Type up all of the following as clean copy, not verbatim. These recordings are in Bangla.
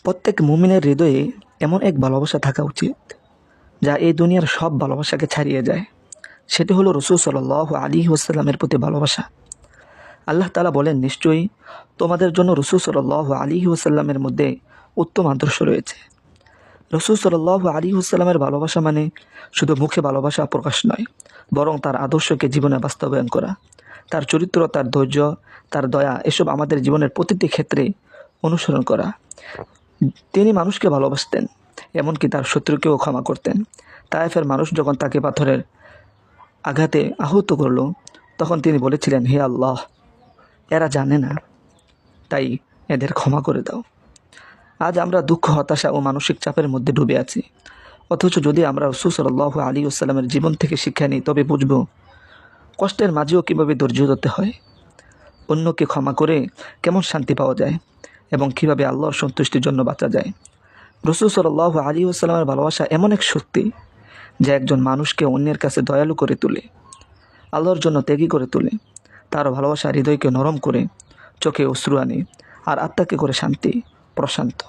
প্রত্যেক মুমিনের হৃদয়ে এমন এক ভালোবাসা থাকা উচিত যা এই দুনিয়ার সব ভালোবাসাকে ছাড়িয়ে যায়। সেটি হলো রাসূল সাল্লাল্লাহু আলাইহি ওয়াসাল্লামের প্রতি ভালোবাসা। আল্লাহ তাআলা বলেন, নিশ্চয়ই তোমাদের জন্য রাসূল সাল্লাল্লাহু আলাইহি ওয়াসাল্লামের মধ্যে উত্তম আদর্শ রয়েছে। রাসূল সাল্লাল্লাহু আলাইহি ওয়াসাল্লামের ভালোবাসা মানে শুধু মুখে ভালোবাসা প্রকাশ নয়, বরং তার আদর্শকে জীবনে বাস্তবায়ন করা। তার চরিত্র, তার ধৈর্য, তার দয়া এসব আমাদের জীবনের প্রতিটি ক্ষেত্রে অনুসরণ করা। তিনি মানুষকে ভালোবাসতেন, এমনকি তার শত্রুকেও ক্ষমা করতেন। তায়েফের মানুষ যখন তাকে পাথরের আঘাতে আহত করল, তখন তিনি বলেছিলেন, হে আল্লাহ, এরা জানে না, তাই এদের ক্ষমা করে দাও। আজ আমরা দুঃখ, হতাশা ও মানসিক চাপের মধ্যে ডুবে আছি। অথচ যদি আমরা রাসূল সাল্লাল্লাহু আলাইহি ওয়াসাল্লামের জীবন থেকে শিক্ষা নিই, তবে বুঝব কষ্টের মাঝেও কীভাবে ধৈর্য ধরতে হয়, অন্যকে ক্ষমা করে কেমন শান্তি পাওয়া যায়, এবং কীভাবে আল্লাহর সন্তুষ্টির জন্য বাঁচা যায়। রাসূল সাল্লাল্লাহু আলাইহি ওয়াসাল্লামের ভালোবাসা এমন এক শক্তি যা একজন মানুষকে অন্যের কাছে দয়ালু করে তোলে, আল্লাহর জন্য ত্যাগী করে তোলে। তার ভালোবাসা হৃদয়কে নরম করে, চোখে অশ্রু আনে, আর আত্মাকে করে শান্তি, প্রশান্ত।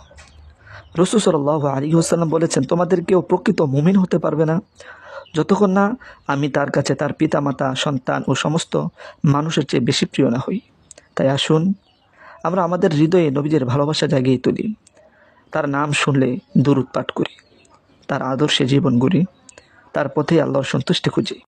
রাসূল সাল্লাল্লাহু আলাইহি ওয়াসাল্লাম বলেছেন, তোমাদের কেউ প্রকৃত মুমিন হতে পারবে না যতক্ষণ না আমি তার কাছে তার পিতামাতা, সন্তান ও সমস্ত মানুষের চেয়ে বেশি প্রিয় না হই। তাই আসুন আমরা আমাদের হৃদয়ে নবীদের ভালোবাসা জাগিয়ে তুলি। তার নাম শুনলে দুরূদ পাঠ করি, তার আদর্শে জীবন গড়ি, তার পথে আল্লাহর সন্তুষ্টি খুঁজি।